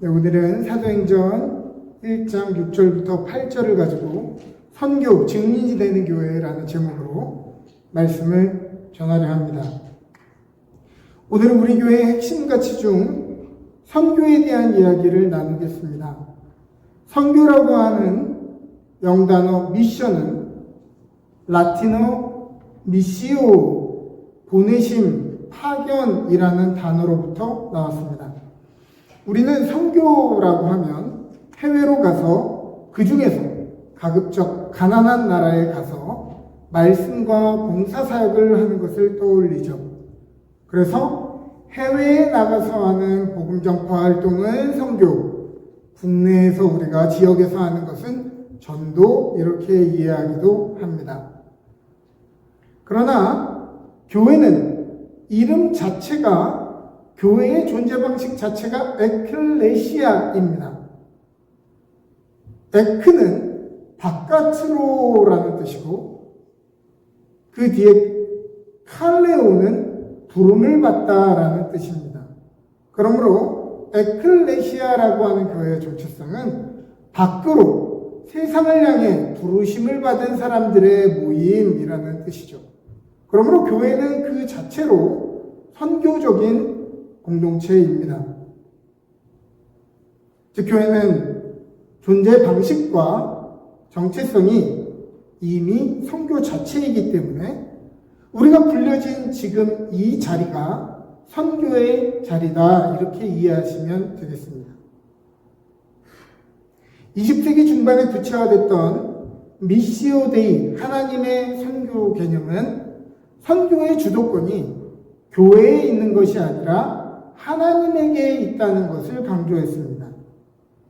네, 오늘은 사도행전 1장 6절부터 8절을 가지고 선교, 증인이 되는 교회라는 제목으로 말씀을 전하려 합니다. 오늘은 우리 교회의 핵심 가치 중 선교에 대한 이야기를 나누겠습니다. 선교라고 하는 영단어 미션은 라틴어 미시오, 보내심, 파견이라는 단어로부터 나왔습니다. 우리는 선교라고 하면 해외로 가서 그 중에서 가급적 가난한 나라에 가서 말씀과 봉사사역을 하는 것을 떠올리죠. 그래서 해외에 나가서 하는 복음전파 활동은 선교, 국내에서 우리가 지역에서 하는 것은 전도, 이렇게 이해하기도 합니다. 그러나 교회는 이름 자체가, 교회의 존재 방식 자체가 에클레시아입니다. 에크는 바깥으로라는 뜻이고, 그 뒤에 칼레오는 부름을 받다라는 뜻입니다. 그러므로 에클레시아라고 하는 교회의 정체성은 밖으로 세상을 향해 부르심을 받은 사람들의 모임이라는 뜻이죠. 그러므로 교회는 그 자체로 선교적인 공동체입니다. 즉, 교회는 존재 방식과 정체성이 이미 선교 자체이기 때문에 우리가 불려진 지금 이 자리가 선교의 자리다, 이렇게 이해하시면 되겠습니다. 20세기 중반에 구체화됐던 미시오 데이, 하나님의 선교 개념은 선교의 주도권이 교회에 있는 것이 아니라 하나님에게 있다는 것을 강조했습니다.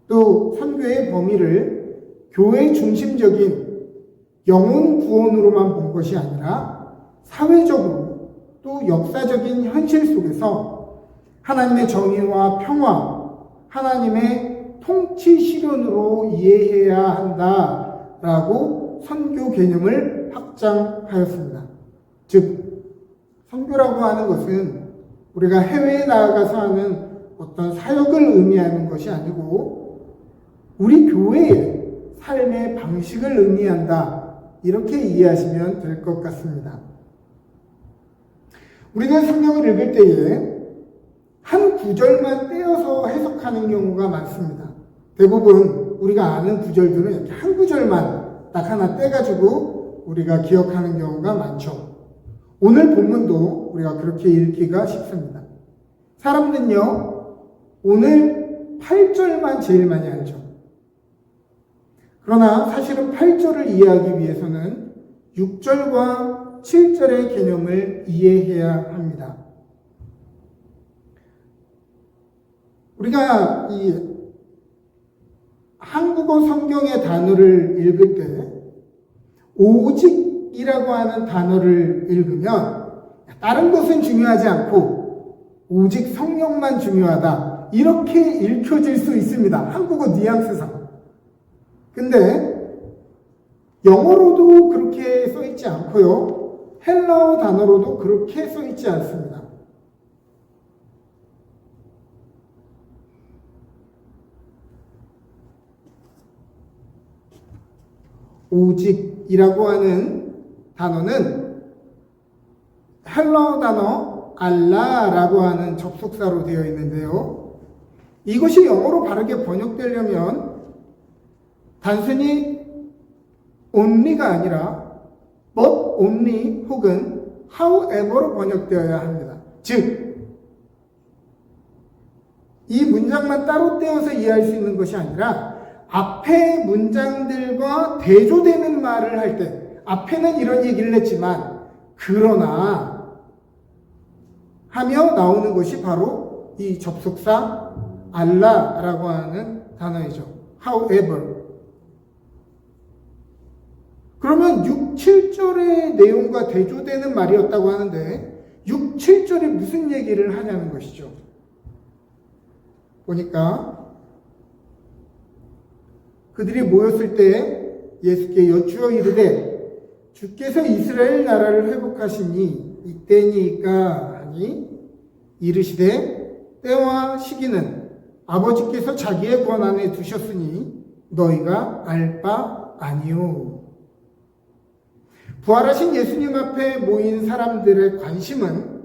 또 선교의 범위를 교회 중심적인 영혼 구원으로만 본 것이 아니라 사회적으로 또 역사적인 현실 속에서 하나님의 정의와 평화, 하나님의 통치 실현으로 이해해야 한다라고 선교 개념을 확장하였습니다. 즉, 선교라고 하는 것은 우리가 해외에 나아가서 하는 어떤 사역을 의미하는 것이 아니고 우리 교회의 삶의 방식을 의미한다, 이렇게 이해하시면 될 것 같습니다. 우리가 성경을 읽을 때에 한 구절만 떼어서 해석하는 경우가 많습니다. 대부분 우리가 아는 구절들은 이렇게 한 구절만 딱 하나 떼가지고 우리가 기억하는 경우가 많죠. 오늘 본문도 우리가 그렇게 읽기가 쉽습니다. 사람들은요, 오늘 8절만 제일 많이 알죠. 그러나 사실은 8절을 이해하기 위해서는 6절과 7절의 개념을 이해해야 합니다. 우리가 이 한국어 성경의 단어를 읽을 때 오직이라고 하는 단어를 읽으면 다른 것은 중요하지 않고 오직 성령만 중요하다, 이렇게 읽혀질 수 있습니다. 한국어 뉘앙스상. 근데 영어로도 그렇게 써있지 않고요, 헬라어 단어로도 그렇게 써있지 않습니다. 오직이라고 하는 단어는 헬라어 단어 알라라고 하는 접속사로 되어 있는데요, 이것이 영어로 바르게 번역되려면 단순히 only가 아니라 but only 혹은 however로 번역되어야 합니다. 즉, 이 문장만 따로 떼어서 이해할 수 있는 것이 아니라 앞에 문장들과 대조되는 말을 할 때, 앞에는 이런 얘기를 했지만 그러나 하며 나오는 것이 바로 이 접속사 알라라고 하는 단어이죠. however. 그러면 6, 7절의 내용과 대조되는 말이었다고 하는데 6, 7절이 무슨 얘기를 하냐는 것이죠. 보니까 그들이 모였을 때 예수께 여쭈어 이르되 주께서 이스라엘 나라를 회복하시니 이때니까 하니 이르시되 때와 시기는 아버지께서 자기의 권한에 두셨으니 너희가 알 바 아니요. 부활하신 예수님 앞에 모인 사람들의 관심은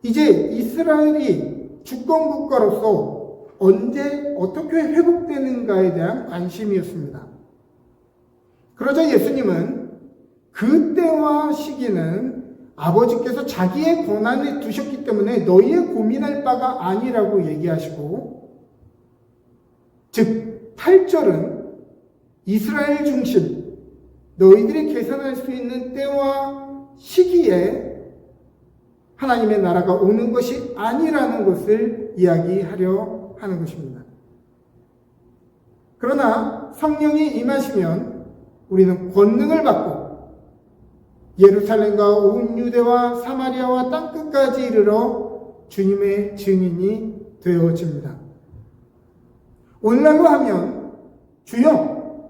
이제 이스라엘이 주권국가로서 언제 어떻게 회복되는가에 대한 관심이었습니다. 그러자 예수님은 그때와 시기는 아버지께서 자기의 권한에 두셨기 때문에 너희의 고민할 바가 아니라고 얘기하시고, 즉 8절은 이스라엘 중심, 너희들이 계산할 수 있는 때와 시기에 하나님의 나라가 오는 것이 아니라는 것을 이야기하려 하는 것입니다. 그러나 성령이 임하시면 우리는 권능을 받고 예루살렘과 온 유대와 사마리아와 땅끝까지 이르러 주님의 증인이 되어집니다. 오늘날로 하면 주여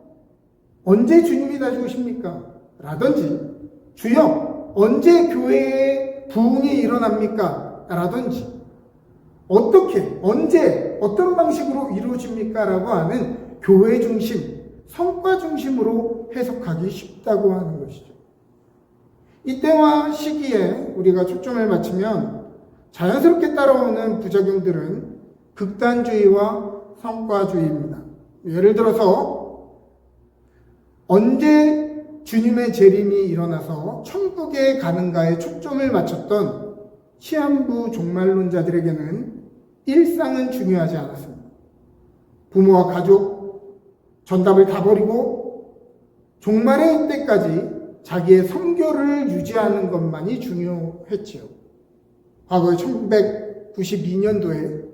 언제 주님이 다시 오십니까? 라든지 주여 언제 교회에 부흥이 일어납니까? 라든지 어떻게 언제 어떤 방식으로 이루어집니까? 라고 하는 교회 중심, 성과 중심으로 해석하기 쉽다고 하는 것이죠. 이때와 시기에 우리가 초점을 맞추면 자연스럽게 따라오는 부작용들은 극단주의와 성과주의입니다. 예를 들어서 언제 주님의 재림이 일어나서 천국에 가는가에 초점을 맞췄던 시한부 종말론자들에게는 일상은 중요하지 않았습니다. 부모와 가족, 전답을 다 버리고 종말의 때까지 자기의 성교를 유지하는 것만이 중요했지요. 과거에 1992년도에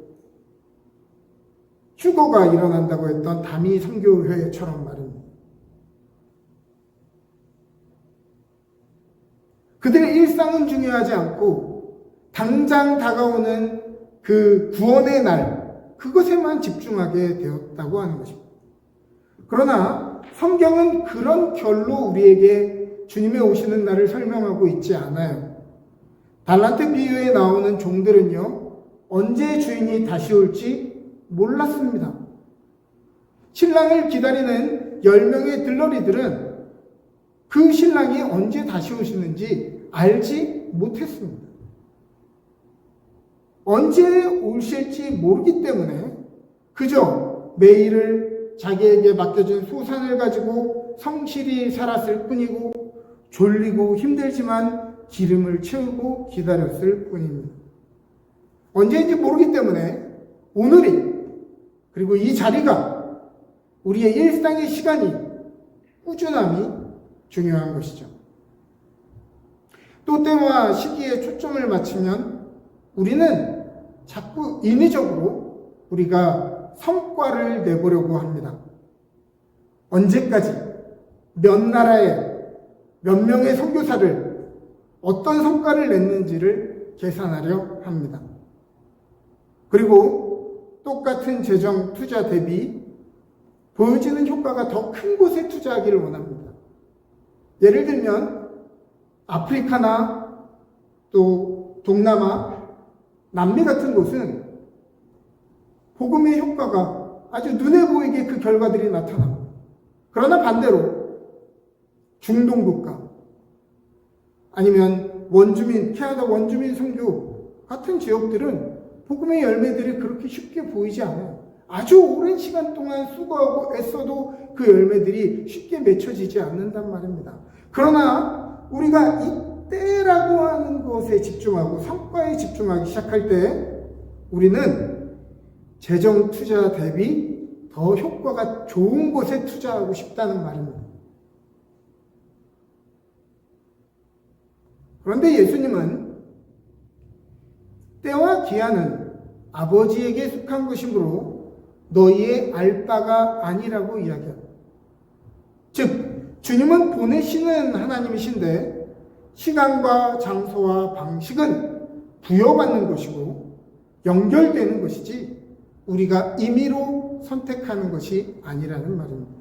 휴거가 일어난다고 했던 다미 선교회처럼 말입니다. 그들의 일상은 중요하지 않고 당장 다가오는 그 구원의 날, 그것에만 집중하게 되었다고 하는 것입니다. 그러나 성경은 그런 결로 우리에게 주님의 오시는 날을 설명하고 있지 않아요. 달란트 비유에 나오는 종들은요, 언제 주인이 다시 올지 몰랐습니다. 신랑을 기다리는 10명의 들러리들은 그 신랑이 언제 다시 오시는지 알지 못했습니다. 언제 오실지 모르기 때문에 그저 매일을 자기에게 맡겨진 소산을 가지고 성실히 살았을 뿐이고 졸리고 힘들지만 기름을 채우고 기다렸을 뿐입니다. 언제인지 모르기 때문에 오늘이 그리고 이 자리가 우리의 일상의 시간이 꾸준함이 중요한 것이죠. 또 때와 시기에 초점을 맞추면 우리는 자꾸 인위적으로 우리가 성과를 내보려고 합니다. 언제까지 몇 나라에 몇 명의 선교사를 어떤 성과를 냈는지를 계산하려 합니다. 그리고 똑같은 재정 투자 대비 보여지는 효과가 더 큰 곳에 투자하기를 원합니다. 예를 들면 아프리카나 또 동남아, 남미 같은 곳은 복음의 효과가 아주 눈에 보이게 그 결과들이 나타납니다. 그러나 반대로 중동 국가 아니면 원주민, 캐나다 원주민 선교 같은 지역들은 복음의 열매들이 그렇게 쉽게 보이지 않아요. 아주 오랜 시간 동안 수고하고 애써도 그 열매들이 쉽게 맺혀지지 않는단 말입니다. 그러나 우리가 이때라고 하는 것에 집중하고 성과에 집중하기 시작할 때 우리는 재정 투자 대비 더 효과가 좋은 곳에 투자하고 싶다는 말입니다. 그런데 예수님은 때와 기한은 아버지에게 속한 것이므로 너희의 알 바가 아니라고 이야기합니다. 즉 주님은 보내시는 하나님이신데 시간과 장소와 방식은 부여받는 것이고 연결되는 것이지 우리가 임의로 선택하는 것이 아니라는 말입니다.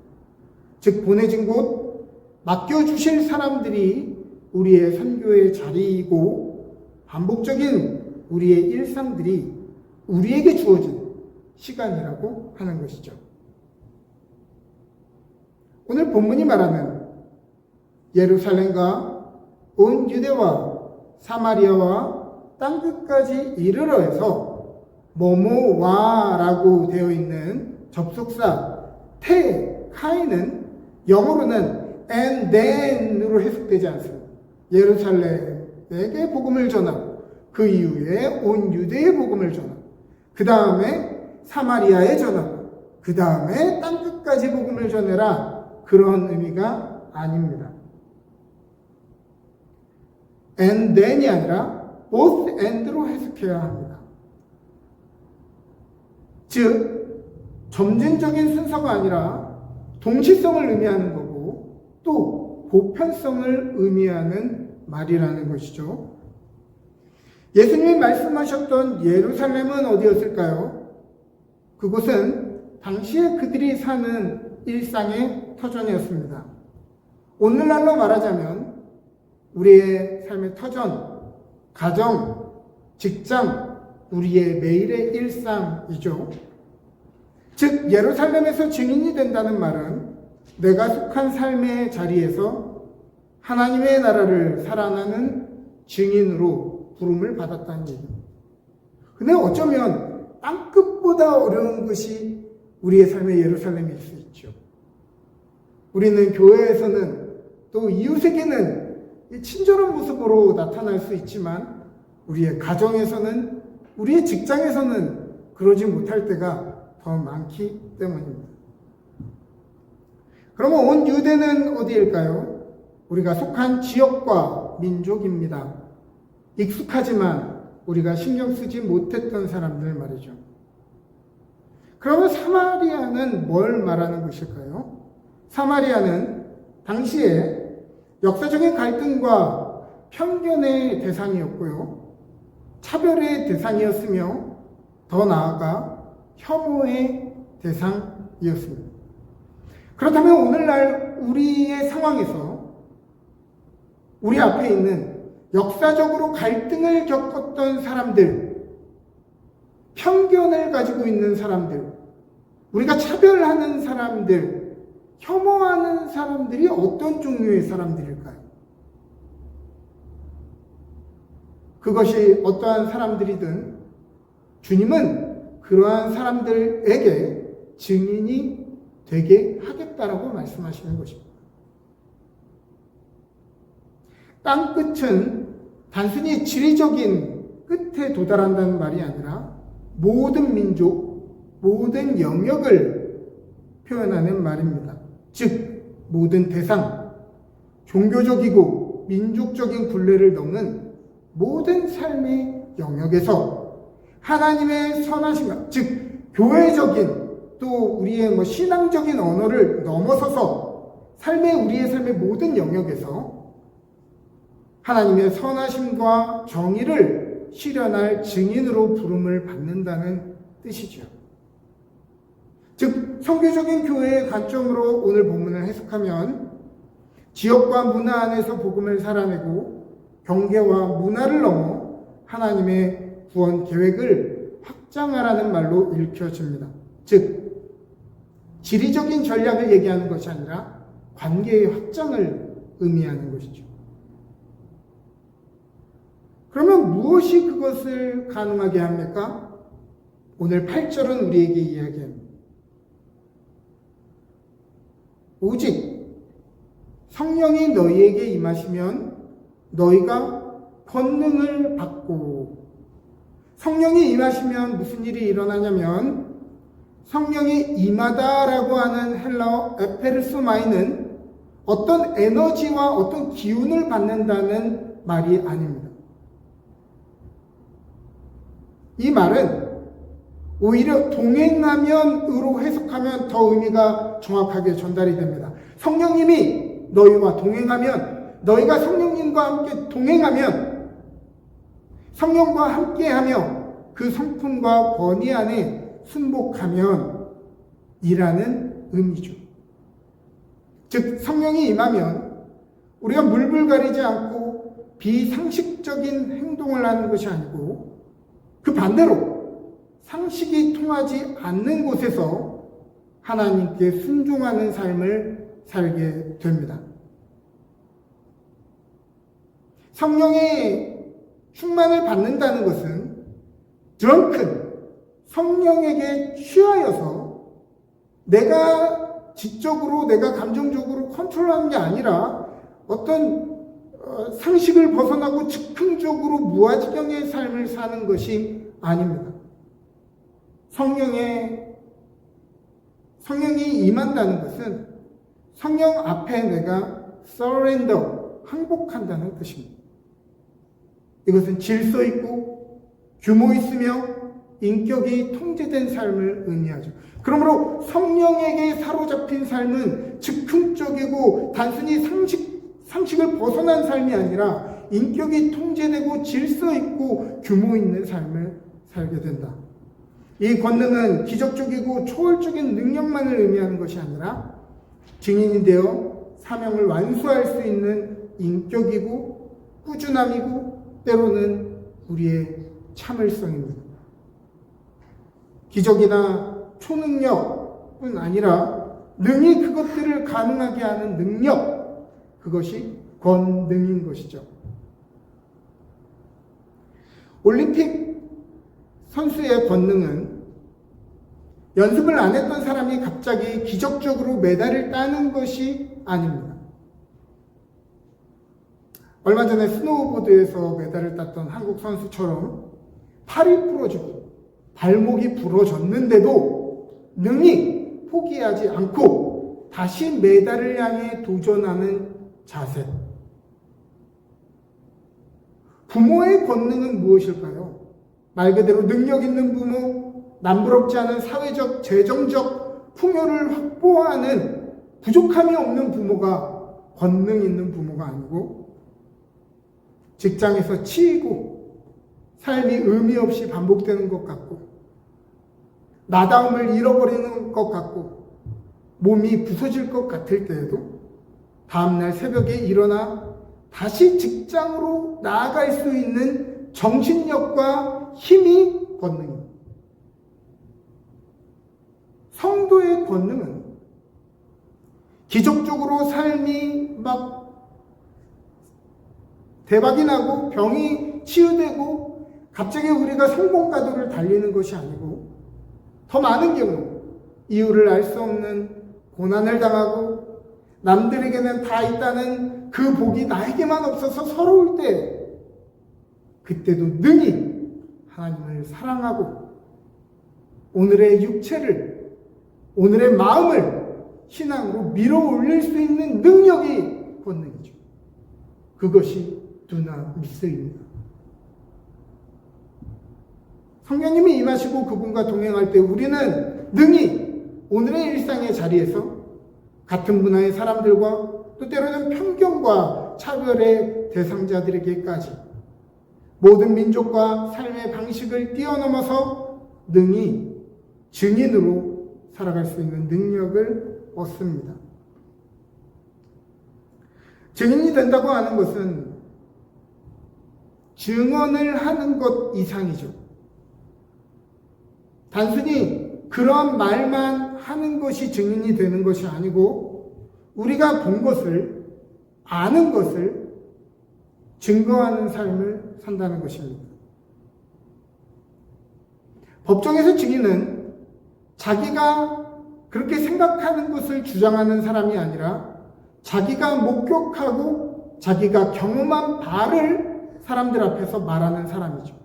즉 보내진 곳, 맡겨주실 사람들이 우리의 선교의 자리이고 반복적인 우리의 일상들이 우리에게 주어진 시간이라고 하는 것이죠. 오늘 본문이 말하는 예루살렘과 온 유대와 사마리아와 땅끝까지 이르러 해서 뭐뭐와라고 되어 있는 접속사 카이는 영어로는 and then으로 해석되지 않습니다. 예루살렘에게 복음을 전하고 그 이후에 온 유대의 복음을 전하고 그 다음에 사마리아에 전하고 그 다음에 땅끝까지 복음을 전해라, 그런 의미가 아닙니다. and then이 아니라 both and로 해석해야 합니다. 즉 점진적인 순서가 아니라 동시성을 의미하는 거고 또 보편성을 의미하는 말이라는 것이죠. 예수님이 말씀하셨던 예루살렘은 어디였을까요? 그곳은 당시에 그들이 사는 일상의 터전이었습니다. 오늘날로 말하자면 우리의 삶의 터전, 가정, 직장, 우리의 매일의 일상이죠. 즉 예루살렘에서 증인이 된다는 말은 내가 속한 삶의 자리에서 하나님의 나라를 살아나는 증인으로 부름을 받았다는 얘기입니다. 근데 어쩌면 땅끝보다 어려운 것이 우리의 삶의 예루살렘일 수 있죠. 우리는 교회에서는 또 이웃에게는 친절한 모습으로 나타날 수 있지만 우리의 가정에서는, 우리의 직장에서는 그러지 못할 때가 더 많기 때문입니다. 그러면 온 유대는 어디일까요? 우리가 속한 지역과 민족입니다. 익숙하지만 우리가 신경 쓰지 못했던 사람들 말이죠. 그러면 사마리아는 뭘 말하는 것일까요? 사마리아는 당시에 역사적인 갈등과 편견의 대상이었고요, 차별의 대상이었으며 더 나아가 혐오의 대상이었습니다. 그렇다면 오늘날 우리의 상황에서 우리 앞에 있는 역사적으로 갈등을 겪었던 사람들, 편견을 가지고 있는 사람들, 우리가 차별하는 사람들, 혐오하는 사람들이 어떤 종류의 사람들일까요? 그것이 어떠한 사람들이든 주님은 그러한 사람들에게 증인이 되게 하겠다라고 말씀하시는 것입니다. 땅끝은 단순히 지리적인 끝에 도달한다는 말이 아니라 모든 민족, 모든 영역을 표현하는 말입니다. 즉 모든 대상, 종교적이고 민족적인 굴레를 넘는 모든 삶의 영역에서 하나님의 선하심과, 즉 교회적인 또 우리의 신앙적인 언어를 넘어서서 우리의 삶의 모든 영역에서 하나님의 선하심과 정의를 실현할 증인으로 부름을 받는다는 뜻이죠. 즉 성교적인 교회의 관점으로 오늘 본문을 해석하면 지역과 문화 안에서 복음을 살아내고 경계와 문화를 넘어 하나님의 구원 계획을 확장하라는 말로 읽혀집니다. 즉 지리적인 전략을 얘기하는 것이 아니라 관계의 확장을 의미하는 것이죠. 그러면 무엇이 그것을 가능하게 합니까? 오늘 8절은 우리에게 이야기합니다. 오직 성령이 너희에게 임하시면 너희가 권능을 받고, 성령이 임하시면 무슨 일이 일어나냐면 성령이 임하다라고 하는 헬라어 에페르소마이는 어떤 에너지와 어떤 기운을 받는다는 말이 아닙니다. 이 말은 오히려 동행하면으로 해석하면 더 의미가 정확하게 전달이 됩니다. 성령님이 너희와 동행하면, 너희가 성령님과 함께 동행하면, 성령과 함께하며 그 성품과 권위 안에 순복하면 이라는 의미죠. 즉 성령이 임하면 우리가 물불 가리지 않고 비상식적인 행동을 하는 것이 아니고 그 반대로 상식이 통하지 않는 곳에서 하나님께 순종하는 삶을 살게 됩니다. 성령의 충만을 받는다는 것은 드렁큰, 성령에게 취하여서 내가 지적으로, 내가 감정적으로 컨트롤하는 게 아니라 어떤 상식을 벗어나고 즉흥적으로 무아지경의 삶을 사는 것이 아닙니다. 성령이 임한다는 것은 성령 앞에 내가 surrender, 항복한다는 뜻입니다. 이것은 질서 있고 규모 있으며 인격이 통제된 삶을 의미하죠. 그러므로 성령에게 사로잡힌 삶은 즉흥적이고 단순히 상식을 벗어난 삶이 아니라 인격이 통제되고 질서 있고 규모 있는 삶을 살게 된다. 이 권능은 기적적이고 초월적인 능력만을 의미하는 것이 아니라 증인이 되어 사명을 완수할 수 있는 인격이고 꾸준함이고 때로는 우리의 참을성입니다. 기적이나 초능력뿐 아니라 능히 그것들을 가능하게 하는 능력, 그것이 권능인 것이죠. 올림픽 선수의 권능은 연습을 안 했던 사람이 갑자기 기적적으로 메달을 따는 것이 아닙니다. 얼마 전에 스노우보드에서 메달을 땄던 한국 선수처럼 팔이 부러지고 발목이 부러졌는데도 능히 포기하지 않고 다시 메달을 향해 도전하는 자세. 부모의 권능은 무엇일까요? 말 그대로 능력 있는 부모, 남부럽지 않은 사회적, 재정적 풍요를 확보하는 부족함이 없는 부모가 권능 있는 부모가 아니고 직장에서 치이고 삶이 의미 없이 반복되는 것 같고 나다움을 잃어버리는 것 같고 몸이 부서질 것 같을 때에도 다음날 새벽에 일어나 다시 직장으로 나아갈 수 있는 정신력과 힘이 권능입니다. 성도의 권능은 기적적으로 삶이 막 대박이 나고 병이 치유되고 갑자기 우리가 성공가도를 달리는 것이 아니고 더 많은 경우 이유를 알 수 없는 고난을 당하고 남들에게는 다 있다는 그 복이 나에게만 없어서 서러울 때 그때도 능히 하나님을 사랑하고 오늘의 육체를, 오늘의 마음을 신앙으로 밀어 올릴 수 있는 능력이 권능이죠. 그것이 두나미스입니다. 성령님이 임하시고 그분과 동행할 때 우리는 능히 오늘의 일상의 자리에서 같은 문화의 사람들과 또 때로는 편견과 차별의 대상자들에게까지 모든 민족과 삶의 방식을 뛰어넘어서 능히 증인으로 살아갈 수 있는 능력을 얻습니다. 증인이 된다고 하는 것은 증언을 하는 것 이상이죠. 단순히 그런 말만 하는 것이 증인이 되는 것이 아니고 우리가 본 것을, 아는 것을 증거하는 삶을 산다는 것입니다. 법정에서 증인은 자기가 그렇게 생각하는 것을 주장하는 사람이 아니라 자기가 목격하고 자기가 경험한 바를 사람들 앞에서 말하는 사람이죠.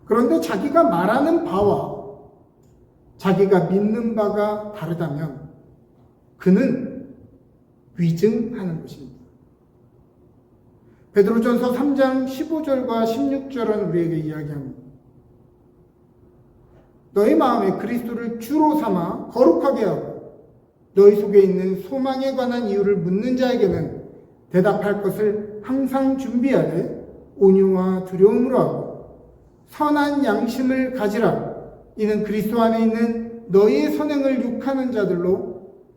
그런데 자기가 말하는 바와 자기가 믿는 바가 다르다면 그는 위증하는 것입니다. 베드로전서 3장 15절과 16절은 우리에게 이야기합니다. 너희 마음에 그리스도를 주로 삼아 거룩하게 하고 너희 속에 있는 소망에 관한 이유를 묻는 자에게는 대답할 것을 항상 준비하되 온유와 두려움으로 하고 선한 양심을 가지라. 이는 그리스도 안에 있는 너희의 선행을 욕하는 자들로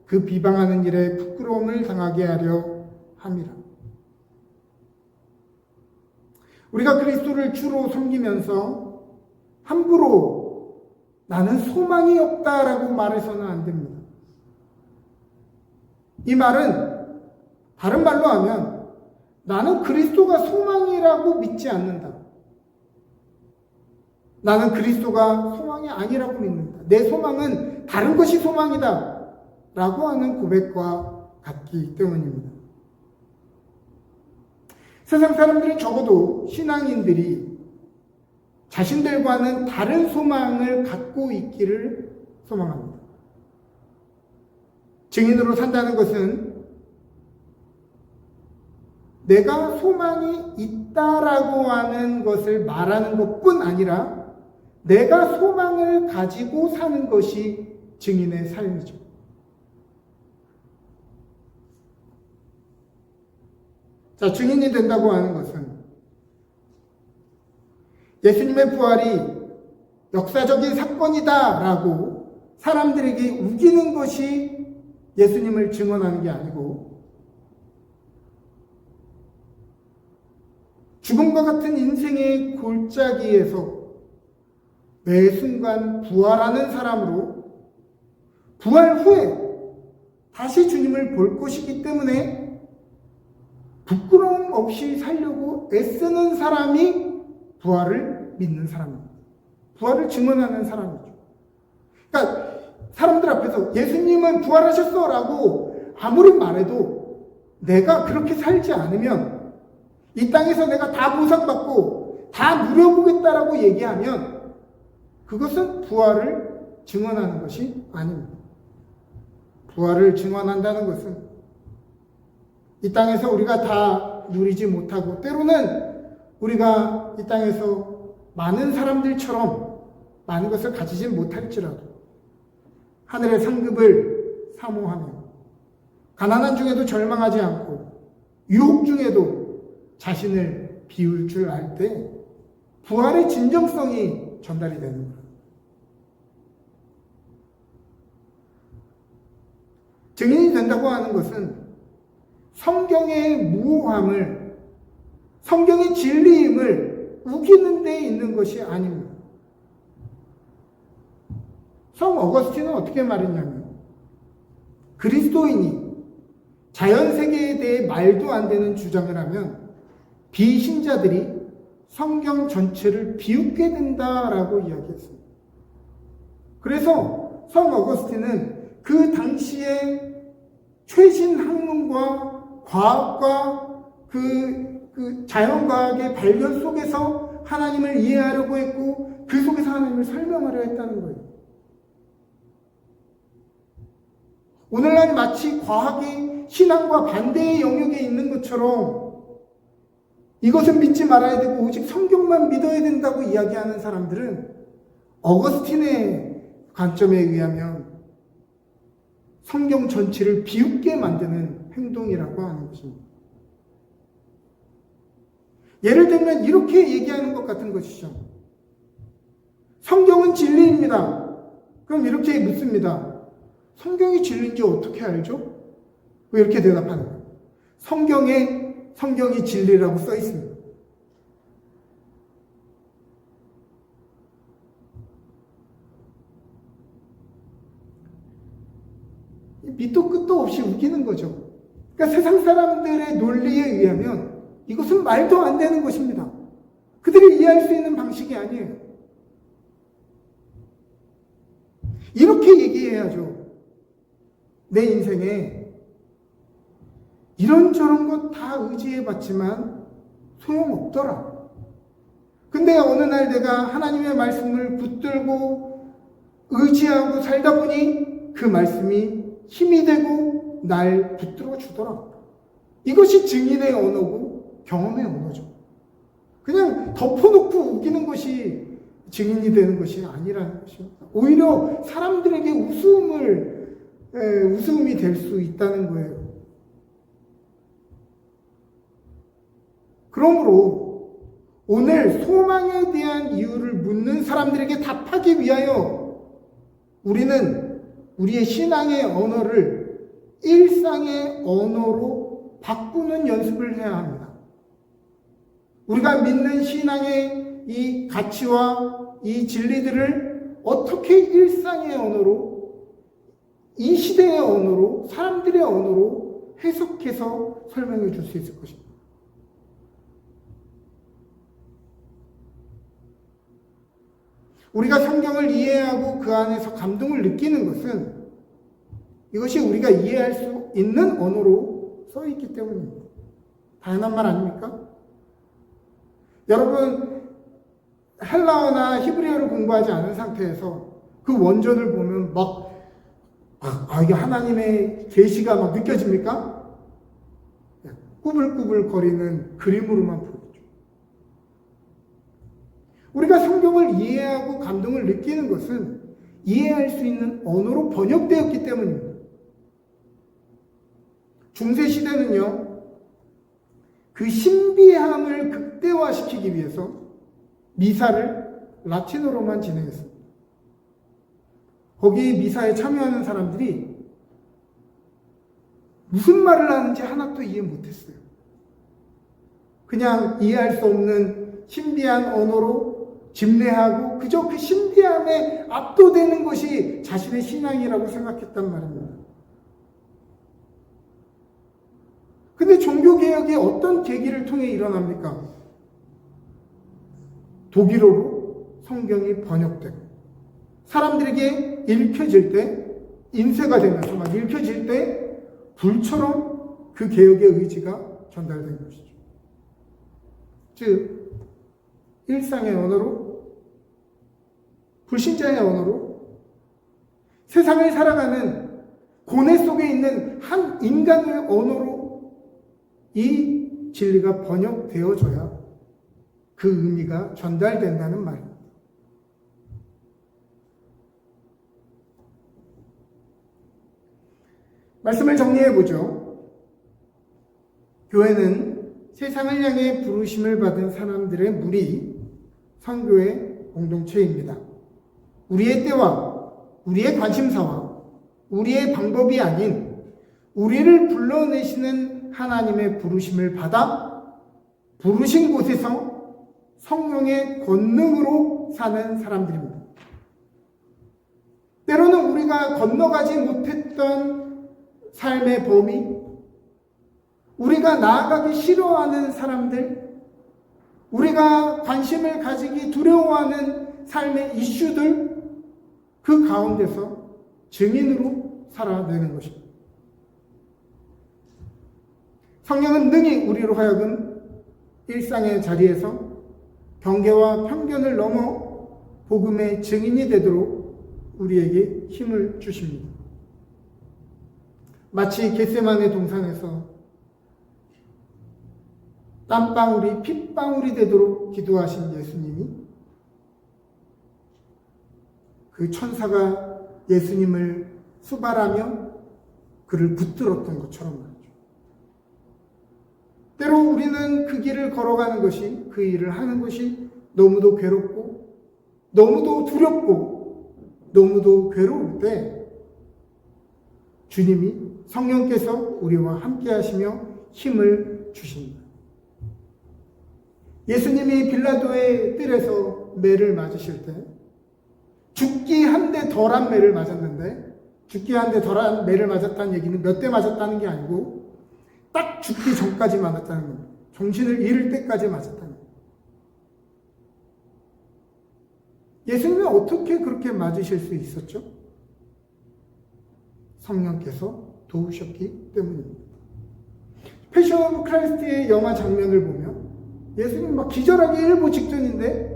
그 비방하는 일에 부끄러움을 당하게 하려 함이라. 우리가 그리스도를 주로 섬기면서 함부로 나는 소망이 없다라고 말해서는 안 됩니다. 이 말은 다른 말로 하면 나는 그리스도가 소망이라고 믿지 않는다. 나는 그리스도가 소망이 아니라고 믿는다. 내 소망은 다른 것이 소망이다. 라고 하는 고백과 같기 때문입니다. 세상 사람들은 적어도 신앙인들이 자신들과는 다른 소망을 갖고 있기를 소망합니다. 증인으로 산다는 것은 내가 소망이 있다라고 하는 것을 말하는 것뿐 아니라 내가 소망을 가지고 사는 것이 증인의 삶이죠. 자, 증인이 된다고 하는 것은 예수님의 부활이 역사적인 사건이다라고 사람들에게 우기는 것이 예수님을 증언하는 게 아니고 죽음과 같은 인생의 골짜기에서 매 순간 부활하는 사람으로 부활 후에 다시 주님을 볼 것이기 때문에 부끄러움 없이 살려고 애쓰는 사람이 부활을 믿는 사람입니다. 부활을 증언하는 사람이죠. 그러니까 사람들 앞에서 예수님은 부활하셨어 라고 아무리 말해도 내가 그렇게 살지 않으면 이 땅에서 내가 다 보상받고 다 누려보겠다라고 얘기하면 그것은 부활을 증언하는 것이 아닙니다. 부활을 증언한다는 것은 이 땅에서 우리가 다 누리지 못하고 때로는 우리가 이 땅에서 많은 사람들처럼 많은 것을 가지지 못할지라도 하늘의 상급을 사모하며 가난한 중에도 절망하지 않고 유혹 중에도 자신을 비울 줄 알 때 부활의 진정성이 전달이 되는 거예요. 증인이 된다고 하는 것은 성경의 무오함을, 성경의 진리임을 우기는 데 있는 것이 아닙니다. 성 어거스틴은 어떻게 말했냐면 그리스도인이 자연세계에 대해 말도 안 되는 주장을 하면 비신자들이 성경 전체를 비웃게 된다라고 이야기했습니다. 그래서 성 어거스틴은 그 당시에 최신 학문과 과학과 그 자연과학의 발견 속에서 하나님을 이해하려고 했고 그 속에서 하나님을 설명하려 했다는 거예요. 오늘날 마치 과학이 신앙과 반대의 영역에 있는 것처럼 이것은 믿지 말아야 되고 오직 성경만 믿어야 된다고 이야기하는 사람들은 어거스틴의 관점에 의하면 성경 전체를 비웃게 만드는 행동이라고 하는 것입니다. 예를 들면 이렇게 얘기하는 것 같은 것이죠. 성경은 진리입니다. 그럼 이렇게 묻습니다. 성경이 진리인지 어떻게 알죠? 왜 이렇게 대답하는 거예요? 성경이 진리라고 써 있습니다. 밑도 끝도 없이 우기는 거죠. 그러니까 세상 사람들의 논리에 의하면 이것은 말도 안 되는 것입니다. 그들이 이해할 수 있는 방식이 아니에요. 이렇게 얘기해야죠. 내 인생에 이런저런 것 다 의지해봤지만 소용없더라. 근데 어느 날 내가 하나님의 말씀을 붙들고 의지하고 살다 보니 그 말씀이 힘이 되고 날 붙들어 주더라. 이것이 증인의 언어고 경험의 언어죠. 그냥 덮어놓고 우기는 것이 증인이 되는 것이 아니라는 것입니다. 오히려 사람들에게 웃음이 될 수 있다는 거예요. 그러므로 오늘 소망에 대한 이유를 묻는 사람들에게 답하기 위하여 우리는 우리의 신앙의 언어를 일상의 언어로 바꾸는 연습을 해야 합니다. 우리가 믿는 신앙의 이 가치와 이 진리들을 어떻게 일상의 언어로, 이 시대의 언어로, 사람들의 언어로 해석해서 설명해 줄 수 있을 것입니다. 우리가 성경을 이해하고 그 안에서 감동을 느끼는 것은 이것이 우리가 이해할 수 있는 언어로 써 있기 때문입니다. 당연한 말 아닙니까? 여러분, 헬라어나 히브리어를 공부하지 않은 상태에서 그 원전을 보면 이게 하나님의 계시가 막 느껴집니까? 꾸불꾸불 거리는 그림으로만 보이죠. 우리가 성경을 이해하고 감동을 느끼는 것은 이해할 수 있는 언어로 번역되었기 때문입니다. 중세시대는요, 그 신비함을 극대화시키기 위해서 미사를 라틴어로만 진행했습니다. 거기 미사에 참여하는 사람들이 무슨 말을 하는지 하나도 이해 못했어요. 그냥 이해할 수 없는 신비한 언어로 집례하고 그저 그 신비함에 압도되는 것이 자신의 신앙이라고 생각했단 말입니다. 근데 종교개혁이 어떤 계기를 통해 일어납니까? 독일어로 성경이 번역되고 사람들에게 읽혀질 때, 인쇄가 되면서 막 읽혀질 때 불처럼 그 개혁의 의지가 전달된 것이죠. 즉 일상의 언어로, 불신자의 언어로, 세상을 살아가는 고뇌 속에 있는 한 인간의 언어로 이 진리가 번역되어져야 그 의미가 전달된다는 말입니다. 말씀을 정리해보죠. 교회는 세상을 향해 부르심을 받은 사람들의 무리, 선교의 공동체입니다. 우리의 때와 우리의 관심사와 우리의 방법이 아닌 우리를 불러내시는 하나님의 부르심을 받아 부르신 곳에서 성령의 권능으로 사는 사람들입니다. 때로는 우리가 건너가지 못했던 삶의 범위, 우리가 나아가기 싫어하는 사람들, 우리가 관심을 가지기 두려워하는 삶의 이슈들, 그 가운데서 증인으로 살아내는 것입니다. 성령은 능히 우리로 하여금 일상의 자리에서 경계와 편견을 넘어 복음의 증인이 되도록 우리에게 힘을 주십니다. 마치 겟세마네 동산에서 땀방울이 핏방울이 되도록 기도하신 예수님이 그 천사가 예수님을 수발하며 그를 붙들었던 것처럼 말이죠. 때로 우리는 그 길을 걸어가는 것이, 그 일을 하는 것이 너무도 괴롭고 너무도 두렵고 너무도 괴로울 때 주님이, 성령께서 우리와 함께 하시며 힘을 주십니다. 예수님이 빌라도의 뜰에서 매를 맞으실 때 죽기 한 대 덜한 매를 맞았는데, 죽기 한 대 덜한 매를 맞았다는 얘기는 몇 대 맞았다는 게 아니고 딱 죽기 전까지 맞았다는 겁니다. 정신을 잃을 때까지 맞았다는 겁니다. 예수님이 어떻게 그렇게 맞으실 수 있었죠? 성령께서 도우셨기 때문입니다. 패션 오브 크라이스트의 영화 장면을 보면 예수님 막 기절하기 일보 직전인데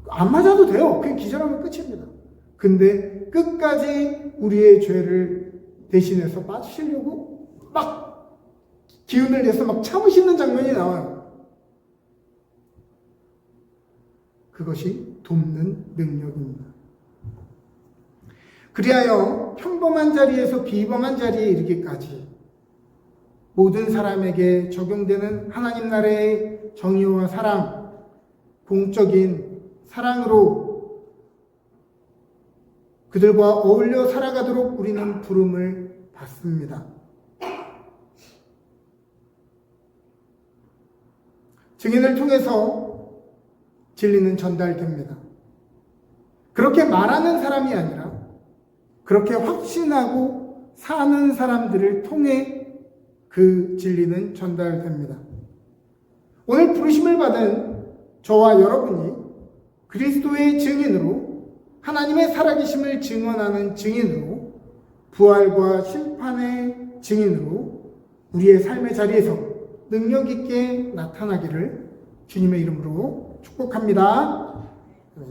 안 맞아도 돼요. 그냥 기절하면 끝입니다. 근데 끝까지 우리의 죄를 대신해서 빠지시려고 막 기운을 내서 막 참으시는 장면이 나와요. 그것이 돕는 능력입니다. 그리하여 평범한 자리에서 비범한 자리에 이르기까지 모든 사람에게 적용되는 하나님 나라의 정의와 사랑, 공적인 사랑으로 그들과 어울려 살아가도록 우리는 부름을 받습니다. 증인을 통해서 진리는 전달됩니다. 그렇게 말하는 사람이 아니라 그렇게 확신하고 사는 사람들을 통해 그 진리는 전달됩니다. 오늘 부르심을 받은 저와 여러분이 그리스도의 증인으로, 하나님의 살아계심을 증언하는 증인으로, 부활과 심판의 증인으로 우리의 삶의 자리에서 능력 있게 나타나기를 주님의 이름으로 축복합니다.